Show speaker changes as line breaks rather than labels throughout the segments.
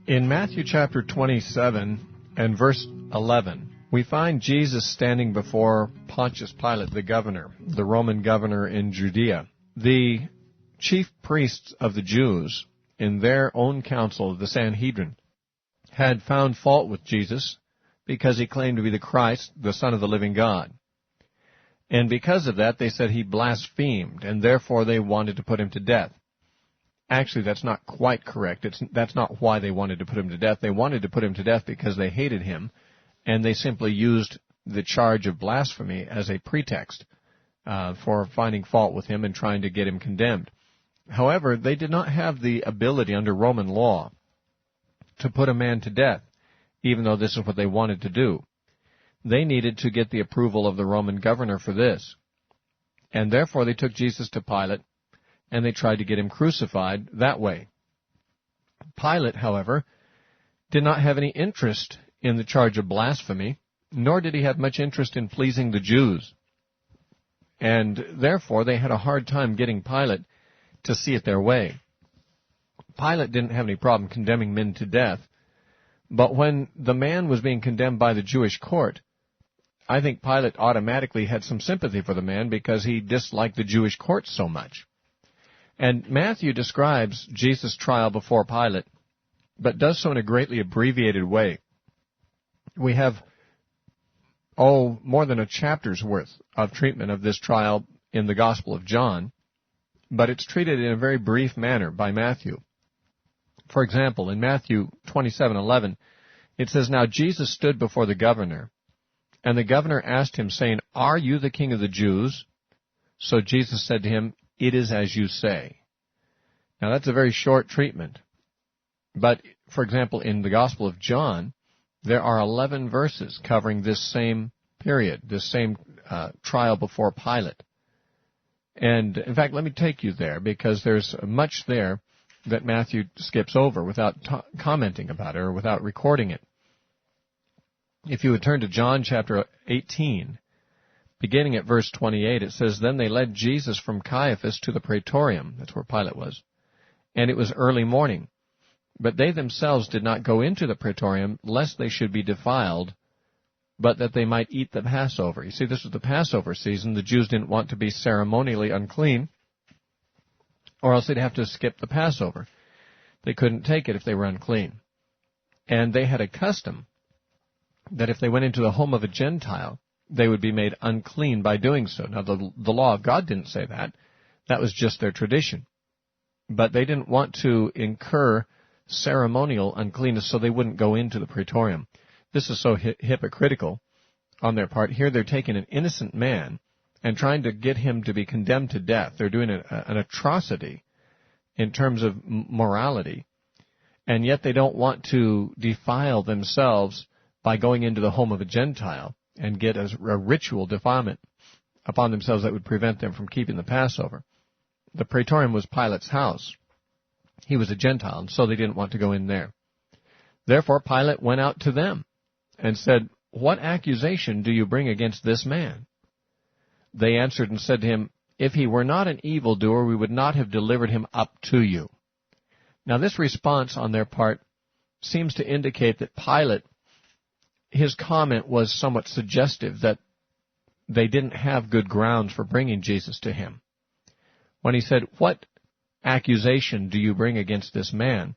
In Matthew chapter 27 and verse 11, we find Jesus standing before Pontius Pilate, the governor, the Roman governor in Judea. The chief priests of the Jews, in their own council, the Sanhedrin, had found fault with Jesus because he claimed to be the Christ, the Son of the living God. And because of that, they said he blasphemed, and therefore they wanted to put him to death. Actually, that's not quite correct. That's not why they wanted to put him to death. They wanted to put him to death because they hated him, and they simply used the charge of blasphemy as a pretext for finding fault with him and trying to get him condemned. However, they did not have the ability under Roman law to put a man to death, even though this is what they wanted to do. They needed to get the approval of the Roman governor for this. And therefore they took Jesus to Pilate, and they tried to get him crucified that way. Pilate, however, did not have any interest in the charge of blasphemy, nor did he have much interest in pleasing the Jews. And therefore they had a hard time getting Pilate to see it their way. Pilate didn't have any problem condemning men to death, but when the man was being condemned by the Jewish court, I think Pilate automatically had some sympathy for the man because he disliked the Jewish court so much. And Matthew describes Jesus' trial before Pilate, but does so in a greatly abbreviated way. We have, more than a chapter's worth of treatment of this trial in the Gospel of John, but it's treated in a very brief manner by Matthew. For example, in Matthew 27:11, it says, "Now Jesus stood before the governor, and the governor asked him, saying, 'Are you the king of the Jews?' So Jesus said to him, 'It is as you say.'" Now that's a very short treatment. But, for example, in the Gospel of John, there are 11 verses covering this same period, this same trial before Pilate. And, in fact, let me take you there, because there's much there that Matthew skips over without commenting about it or without recording it. If you would turn to John chapter 18, beginning at verse 28, it says, "Then they led Jesus from Caiaphas to the praetorium," that's where Pilate was, "and it was early morning. But they themselves did not go into the praetorium, lest they should be defiled, but that they might eat the Passover." You see, this was the Passover season. The Jews didn't want to be ceremonially unclean, or else they'd have to skip the Passover. They couldn't take it if they were unclean. And they had a custom that if they went into the home of a Gentile, they would be made unclean by doing so. Now, the law of God didn't say that. That was just their tradition. But they didn't want to incur ceremonial uncleanness, so they wouldn't go into the praetorium. This is so hypocritical on their part. Here they're taking an innocent man and trying to get him to be condemned to death. They're doing an atrocity in terms of morality, and yet they don't want to defile themselves by going into the home of a Gentile and get a ritual defilement upon themselves that would prevent them from keeping the Passover. The praetorium was Pilate's house. He was a Gentile, and so they didn't want to go in there. Therefore, Pilate went out to them and said, "What accusation do you bring against this man?" They answered and said to him, "If he were not an evildoer, we would not have delivered him up to you." Now, this response on their part seems to indicate that Pilate, his comment was somewhat suggestive that they didn't have good grounds for bringing Jesus to him. When he said, "What accusation do you bring against this man?"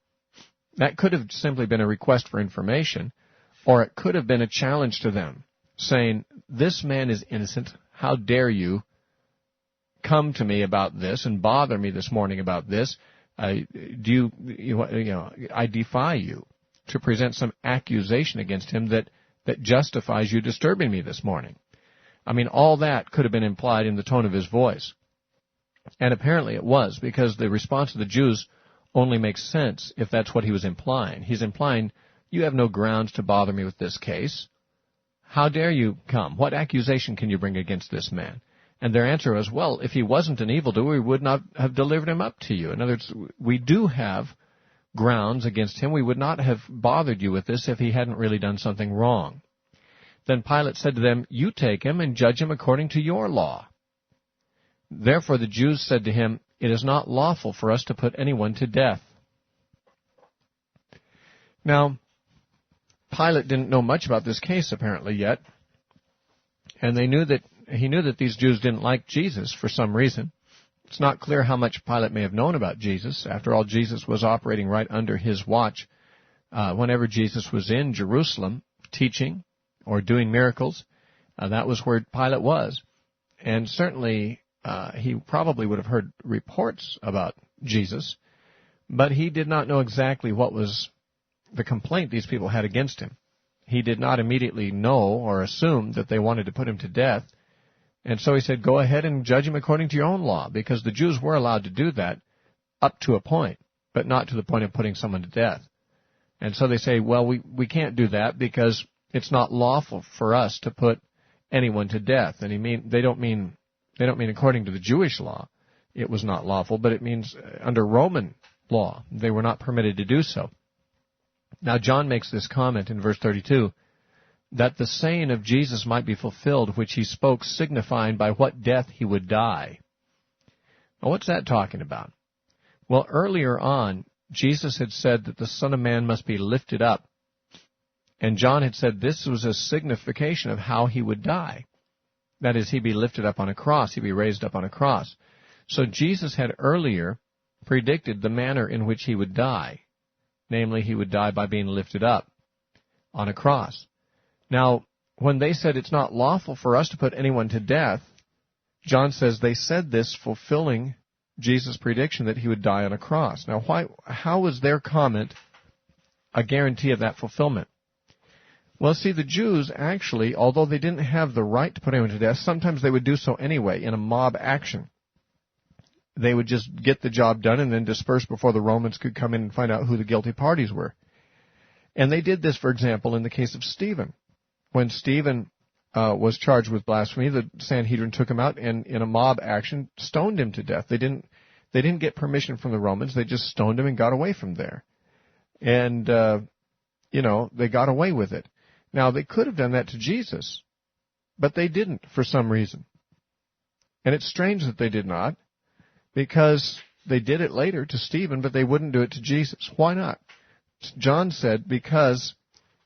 that could have simply been a request for information, or it could have been a challenge to them, saying, "This man is innocent. How dare you come to me about this and bother me this morning about this? I defy you to present some accusation against him that justifies you disturbing me this morning." I mean, all that could have been implied in the tone of his voice. And apparently it was, because the response of the Jews only makes sense if that's what he was implying. He's implying, "You have no grounds to bother me with this case. How dare you come? What accusation can you bring against this man?" And their answer was, "Well, if he wasn't an evildoer, we would not have delivered him up to you." In other words, we do have grounds against him. We would not have bothered you with this if he hadn't really done something wrong. Then Pilate said to them, "You take him and judge him according to your law." Therefore the Jews said to him, "It is not lawful for us to put anyone to death." Now, Pilate didn't know much about this case apparently yet, and he knew that these Jews didn't like Jesus for some reason. It's not clear how much Pilate may have known about Jesus. After all, Jesus was operating right under his watch. Whenever Jesus was in Jerusalem teaching or doing miracles, that was where Pilate was. And certainly he probably would have heard reports about Jesus, but he did not know exactly what was the complaint these people had against him. He did not immediately know or assume that they wanted to put him to death. And so he said, go ahead and judge him according to your own law, because the Jews were allowed to do that up to a point, but not to the point of putting someone to death. And so they say, well, we can't do that because it's not lawful for us to put anyone to death. And they don't mean according to the Jewish law it was not lawful, but it means under Roman law they were not permitted to do so. Now John makes this comment in verse 32, that the saying of Jesus might be fulfilled, which he spoke, signifying by what death he would die. Now, what's that talking about? Well, earlier on, Jesus had said that the Son of Man must be lifted up, and John had said this was a signification of how he would die. That is, he'd be lifted up on a cross, he'd be raised up on a cross. So Jesus had earlier predicted the manner in which he would die. Namely, he would die by being lifted up on a cross. Now, when they said it's not lawful for us to put anyone to death, John says they said this fulfilling Jesus' prediction that he would die on a cross. Now, how was their comment a guarantee of that fulfillment? Well, see, the Jews actually, although they didn't have the right to put anyone to death, sometimes they would do so anyway in a mob action. They would just get the job done and then disperse before the Romans could come in and find out who the guilty parties were. And they did this, for example, in the case of Stephen. When Stephen was charged with blasphemy, the Sanhedrin took him out and in a mob action stoned him to death. They didn't get permission from the Romans. They just stoned him and got away from there. And, they got away with it. Now, they could have done that to Jesus, but they didn't for some reason. And it's strange that they did not, because they did it later to Stephen, but they wouldn't do it to Jesus. Why not? John said because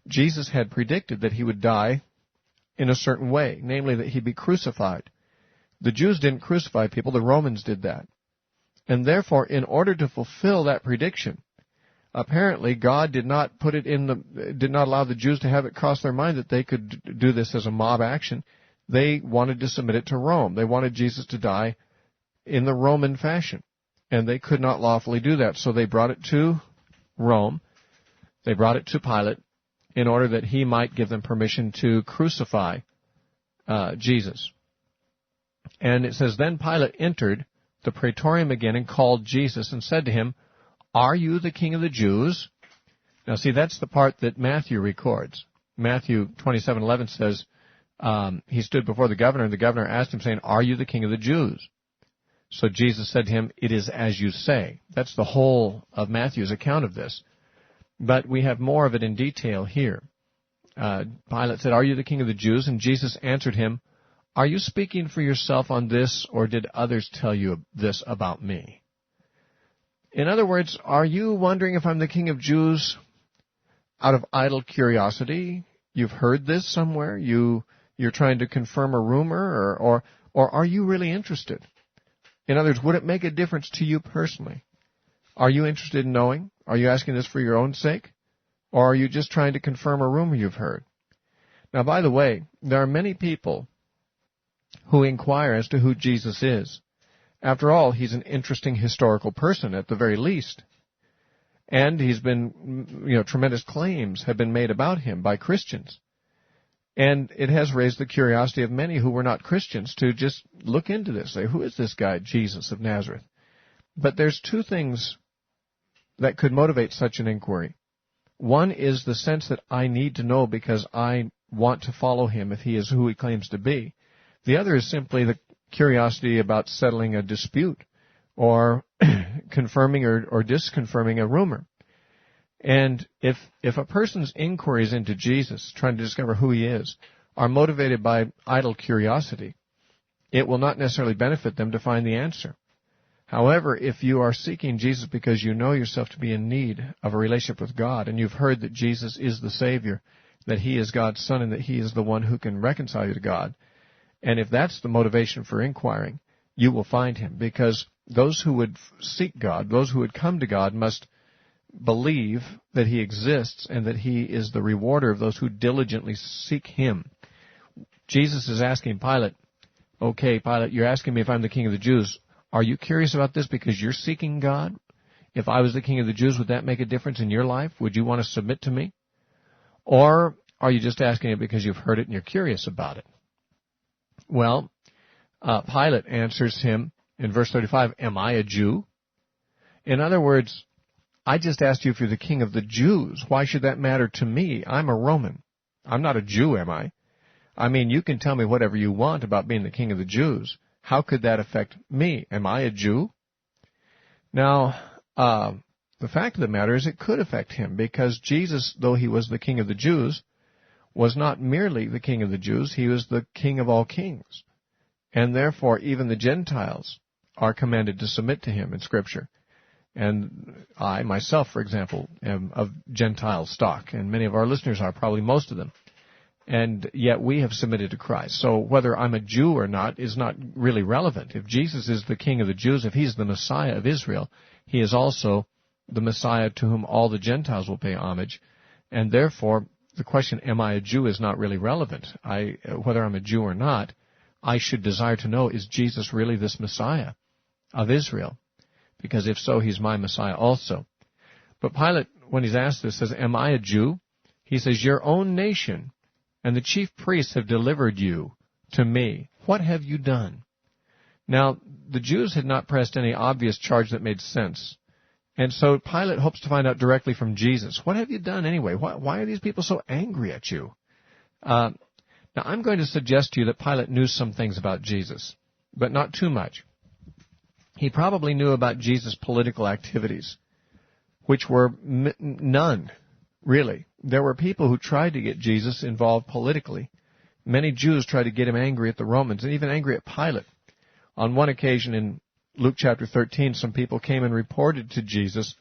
Jesus had predicted that he would die in a certain way, namely that he'd be crucified. The Jews didn't crucify people, the Romans did that. And therefore, in order to fulfill that prediction, apparently God did not allow the Jews to have it cross their mind that they could do this as a mob action. They wanted to submit it to Rome. They wanted Jesus to die in the Roman fashion, and they could not lawfully do that. So they brought it to Rome. They brought it to Pilate in order that he might give them permission to crucify Jesus. And it says, then Pilate entered the praetorium again and called Jesus and said to him, are you the king of the Jews? Now see, that's the part that Matthew records. Matthew 27:11 says, he stood before the governor, and the governor asked him, saying, are you the king of the Jews? So Jesus said to him, it is as you say. That's the whole of Matthew's account of this. But we have more of it in detail here. Pilate said, are you the king of the Jews? And Jesus answered him, are you speaking for yourself on this, or did others tell you this about me? In other words, are you wondering if I'm the king of Jews out of idle curiosity? You've heard this somewhere? You're trying to confirm a rumor, or are you really interested? In other words, would it make a difference to you personally? Are you interested in knowing? Are you asking this for your own sake? Or are you just trying to confirm a rumor you've heard? Now, by the way, there are many people who inquire as to who Jesus is. After all, he's an interesting historical person at the very least. And he's been, tremendous claims have been made about him by Christians. And it has raised the curiosity of many who were not Christians to just look into this, say, who is this guy, Jesus of Nazareth? But there's two things that could motivate such an inquiry. One is the sense that I need to know because I want to follow him if he is who he claims to be. The other is simply the curiosity about settling a dispute or confirming or disconfirming a rumor. And if a person's inquiries into Jesus, trying to discover who he is, are motivated by idle curiosity, it will not necessarily benefit them to find the answer. However, if you are seeking Jesus because you know yourself to be in need of a relationship with God, and you've heard that Jesus is the Savior, that He is God's Son, and that He is the one who can reconcile you to God, and if that's the motivation for inquiring, you will find Him, because those who would seek God, those who would come to God, must believe that He exists and that He is the rewarder of those who diligently seek Him. Jesus is asking Pilate, okay, Pilate, you're asking me if I'm the King of the Jews. Are you curious about this because you're seeking God? If I was the King of the Jews, would that make a difference in your life? Would you want to submit to me? Or are you just asking it because you've heard it and you're curious about it? Well, Pilate answers him in verse 35, am I a Jew? In other words, I just asked you if you're the King of the Jews. Why should that matter to me? I'm a Roman. I'm not a Jew, am I? I mean, you can tell me whatever you want about being the King of the Jews. How could that affect me? Am I a Jew? Now, the fact of the matter is it could affect him, because Jesus, though He was the King of the Jews, was not merely the King of the Jews. He was the King of all kings. And therefore, even the Gentiles are commanded to submit to Him in Scripture. And I, myself, for example, am of Gentile stock, and many of our listeners are, probably most of them. And yet we have submitted to Christ. So whether I'm a Jew or not is not really relevant. If Jesus is the King of the Jews, if He's the Messiah of Israel, He is also the Messiah to whom all the Gentiles will pay homage. And therefore, the question, am I a Jew, is not really relevant. Whether I'm a Jew or not, I should desire to know, is Jesus really this Messiah of Israel? Because if so, He's my Messiah also. But Pilate, when he's asked this, says, am I a Jew? He says, your own nation and the chief priests have delivered you to me. What have you done? Now, the Jews had not pressed any obvious charge that made sense. And so Pilate hopes to find out directly from Jesus, what have you done anyway? Why are these people so angry at you? Now, I'm going to suggest to you that Pilate knew some things about Jesus, but not too much. He probably knew about Jesus' political activities, which were none, really. There were people who tried to get Jesus involved politically. Many Jews tried to get Him angry at the Romans, and even angry at Pilate. On one occasion in Luke chapter 13, some people came and reported to Jesus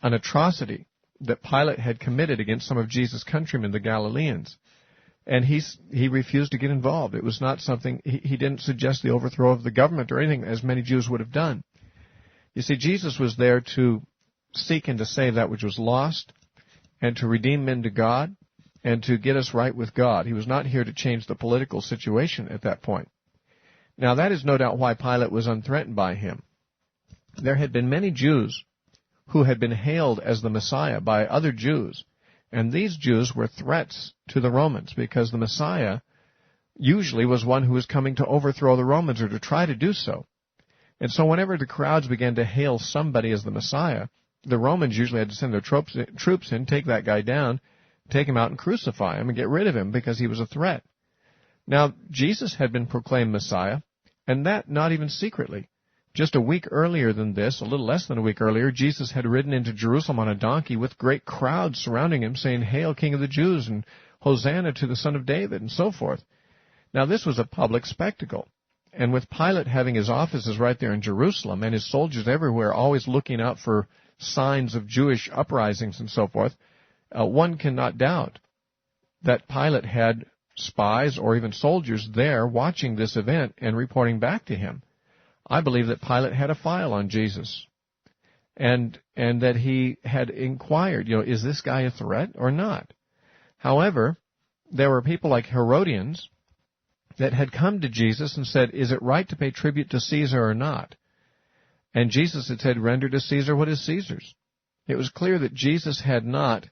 an atrocity that Pilate had committed against some of Jesus' countrymen, the Galileans. And he refused to get involved. It was not something, he didn't suggest the overthrow of the government or anything, as many Jews would have done. You see, Jesus was there to seek and to save that which was lost, and to redeem men to God, and to get us right with God. He was not here to change the political situation at that point. Now, that is no doubt why Pilate was unthreatened by Him. There had been many Jews who had been hailed as the Messiah by other Jews, and these Jews were threats to the Romans, because the Messiah usually was one who was coming to overthrow the Romans or to try to do so. And so whenever the crowds began to hail somebody as the Messiah, the Romans usually had to send their troops in, take that guy down, take him out and crucify him and get rid of him because he was a threat. Now, Jesus had been proclaimed Messiah, and that not even secretly. Just a week earlier than this, a little less than a week earlier, Jesus had ridden into Jerusalem on a donkey with great crowds surrounding Him, saying, "Hail, King of the Jews," and "Hosanna to the Son of David," and so forth. Now, this was a public spectacle. And with Pilate having his offices right there in Jerusalem and his soldiers everywhere always looking out for signs of Jewish uprisings and so forth, one cannot doubt that Pilate had spies or even soldiers there watching this event and reporting back to him. I believe that Pilate had a file on Jesus, and that he had inquired, is this guy a threat or not? However, there were people like Herodians that had come to Jesus and said, is it right to pay tribute to Caesar or not? And Jesus had said, render to Caesar what is Caesar's. It was clear that Jesus had not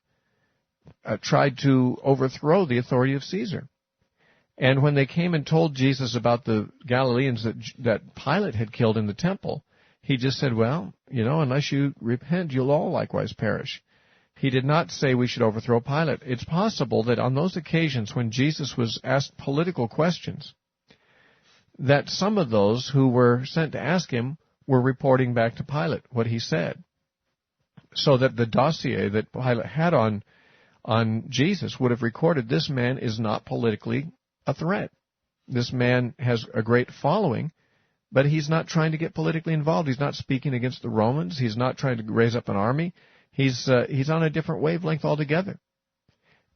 tried to overthrow the authority of Caesar. And when they came and told Jesus about the Galileans that Pilate had killed in the temple, He just said, well, unless you repent, you'll all likewise perish. He did not say we should overthrow Pilate. It's possible that on those occasions when Jesus was asked political questions, that some of those who were sent to ask Him were reporting back to Pilate what He said, so that the dossier that Pilate had on Jesus would have recorded, this man is not politically a threat. This man has a great following, but he's not trying to get politically involved. He's not speaking against the Romans. He's not trying to raise up an army. He's on a different wavelength altogether.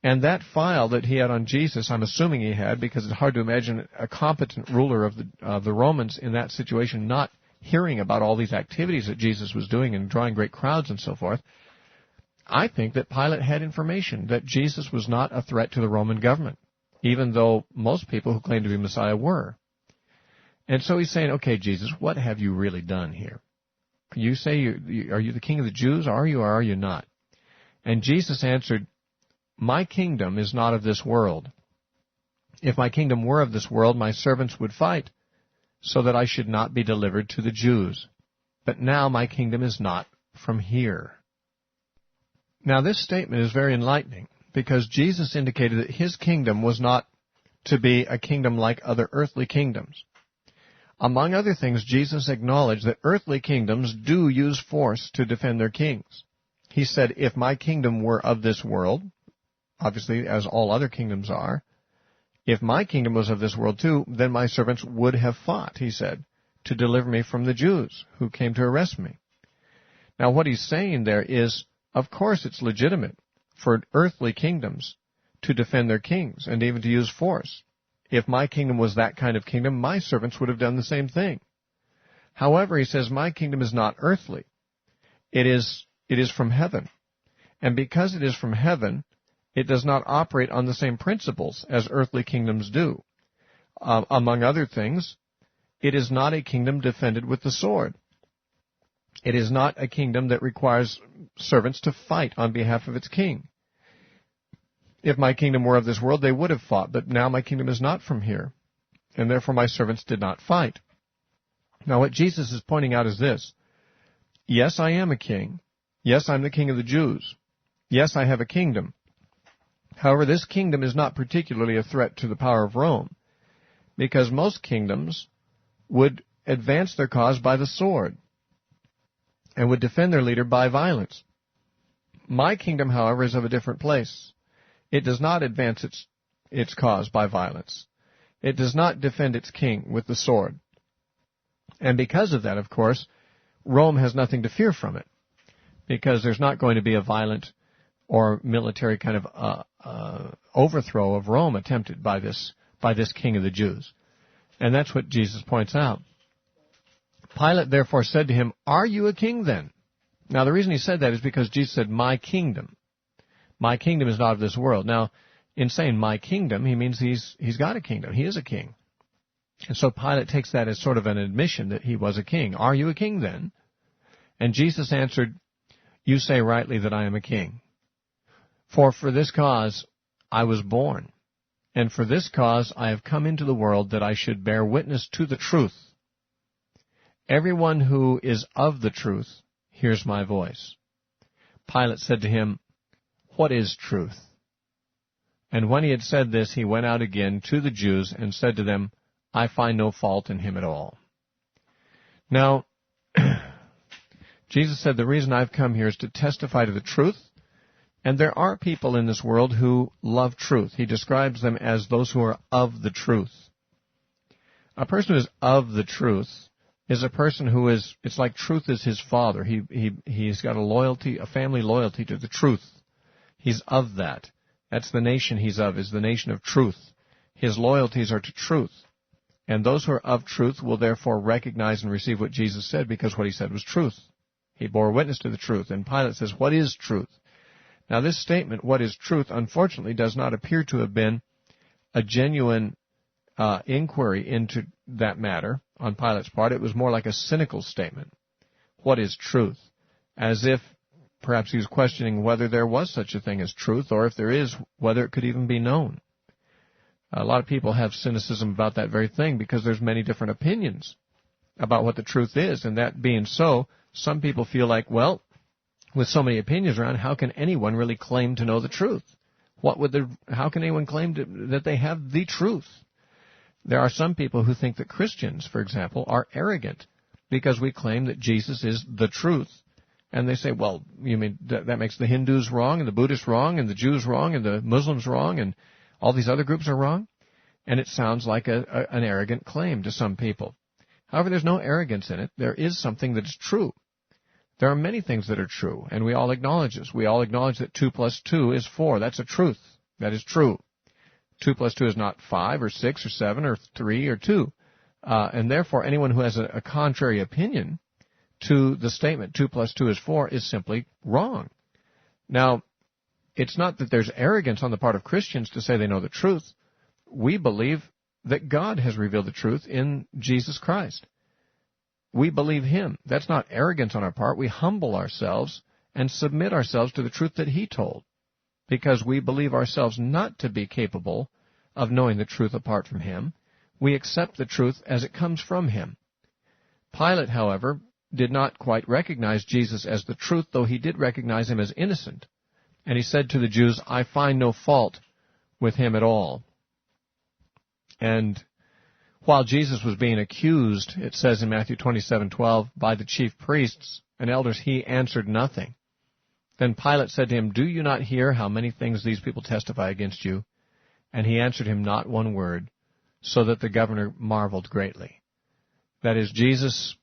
And that file that he had on Jesus, I'm assuming he had, because it's hard to imagine a competent ruler of the Romans in that situation not hearing about all these activities that Jesus was doing and drawing great crowds and so forth. I think that Pilate had information that Jesus was not a threat to the Roman government, even though most people who claim to be Messiah were. And so he's saying, okay, Jesus, what have you really done here? You say, are you the king of the Jews? Are you or are you not? And Jesus answered, my kingdom is not of this world. If my kingdom were of this world, my servants would fight, so that I should not be delivered to the Jews. But now my kingdom is not from here. Now this statement is very enlightening, because Jesus indicated that his kingdom was not to be a kingdom like other earthly kingdoms. Among other things, Jesus acknowledged that earthly kingdoms do use force to defend their kings. He said, if my kingdom were of this world, obviously as all other kingdoms are, if my kingdom was of this world too, then my servants would have fought, he said, to deliver me from the Jews who came to arrest me. Now what he's saying there is, of course it's legitimate for earthly kingdoms to defend their kings and even to use force. If my kingdom was that kind of kingdom, my servants would have done the same thing. However, he says, my kingdom is not earthly. It is from heaven. And because it is from heaven, it does not operate on the same principles as earthly kingdoms do. Among other things, it is not a kingdom defended with the sword. It is not a kingdom that requires servants to fight on behalf of its king. If my kingdom were of this world, they would have fought, but now my kingdom is not from here, and therefore my servants did not fight. Now what Jesus is pointing out is this. Yes, I am a king. Yes, I'm the king of the Jews. Yes, I have a kingdom. However, this kingdom is not particularly a threat to the power of Rome, because most kingdoms would advance their cause by the sword and would defend their leader by violence. My kingdom, however, is of a different place. It does not advance its cause by violence. It does not defend its king with the sword. And because of that, of course, Rome has nothing to fear from it, because there's not going to be a violent or military kind of overthrow of Rome attempted by this king of the Jews. And that's what Jesus points out. Pilate therefore said to him, are you a king then? Now the reason he said that is because Jesus said, my kingdom. My kingdom is not of this world. Now, in saying my kingdom, he means he's got a kingdom. He is a king. And so Pilate takes that as sort of an admission that he was a king. Are you a king then? And Jesus answered, you say rightly that I am a king. For this cause I was born, and for this cause I have come into the world, that I should bear witness to the truth. Everyone who is of the truth hears my voice. Pilate said to him, what is truth? And when he had said this, he went out again to the Jews and said to them, I find no fault in him at all. Now, Jesus said, the reason I've come here is to testify to the truth. And there are people in this world who love truth. He describes them as those who are of the truth. A person who is of the truth is a person who is, it's like truth is his father. He's got a family loyalty to the truth. He's of that. That's the nation he's of, is the nation of truth. His loyalties are to truth. And those who are of truth will therefore recognize and receive what Jesus said, because what he said was truth. He bore witness to the truth. And Pilate says, what is truth? Now this statement, what is truth, unfortunately does not appear to have been a genuine inquiry into that matter on Pilate's part. It was more like a cynical statement. What is truth? As if perhaps he was questioning whether there was such a thing as truth, or if there is, whether it could even be known. A lot of people have cynicism about that very thing, because there's many different opinions about what the truth is. And that being so, some people feel like, well, with so many opinions around, how can anyone really claim to know the truth? How can anyone claim that they have the truth? There are some people who think that Christians, for example, are arrogant because we claim that Jesus is the truth. And they say, well, you mean that makes the Hindus wrong, and the Buddhists wrong, and the Jews wrong, and the Muslims wrong, and all these other groups are wrong? And it sounds like an arrogant claim to some people. However, there's no arrogance in it. There is something that's true. There are many things that are true, and we all acknowledge this. We all acknowledge that 2 plus 2 is 4. That's a truth. That is true. 2 plus 2 is not 5 or 6 or 7 or 3 or 2. And therefore, anyone who has a contrary opinion to the statement 2 plus 2 is 4 is simply wrong. Now, it's not that there's arrogance on the part of Christians to say they know the truth. We believe that God has revealed the truth in Jesus Christ. We believe Him. That's not arrogance on our part. We humble ourselves and submit ourselves to the truth that He told, because we believe ourselves not to be capable of knowing the truth apart from Him. We accept the truth as it comes from Him. Pilate, however, did not quite recognize Jesus as the truth, though he did recognize Him as innocent. And he said to the Jews, I find no fault with Him at all. And while Jesus was being accused, it says in Matthew 27:12, by the chief priests and elders, He answered nothing. Then Pilate said to him, do you not hear how many things these people testify against you? And he answered him not one word, so that the governor marveled greatly. That is, Jesus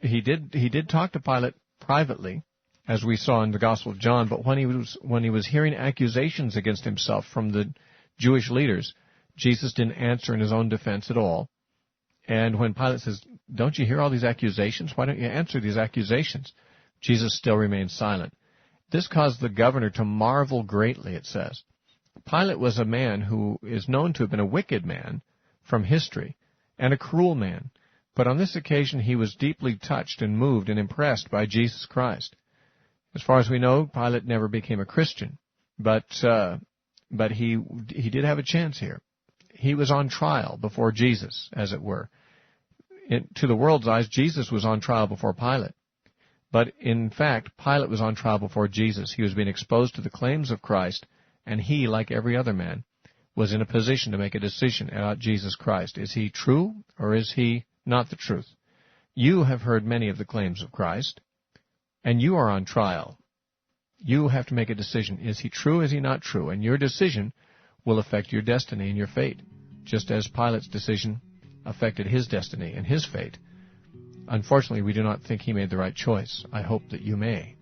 he did talk to Pilate privately, as we saw in the Gospel of John, but when he was hearing accusations against Himself from the Jewish leaders, Jesus didn't answer in His own defense at all. And when Pilate says, don't you hear all these accusations? Why don't you answer these accusations? Jesus still remained silent. This caused the governor to marvel greatly, it says. Pilate was a man who is known to have been a wicked man from history and a cruel man. But on this occasion he was deeply touched and moved and impressed by Jesus Christ. As far as we know, Pilate never became a Christian, but he did have a chance here. He was on trial before Jesus, as it were. To the world's eyes, Jesus was on trial before Pilate. But in fact, Pilate was on trial before Jesus. He was being exposed to the claims of Christ, and he, like every other man, was in a position to make a decision about Jesus Christ. Is He true, or is He not the truth? You have heard many of the claims of Christ, and you are on trial. You have to make a decision. Is He true, is He not true? And your decision will affect your destiny and your fate, just as Pilate's decision affected his destiny and his fate. Unfortunately, we do not think he made the right choice. I hope that you may.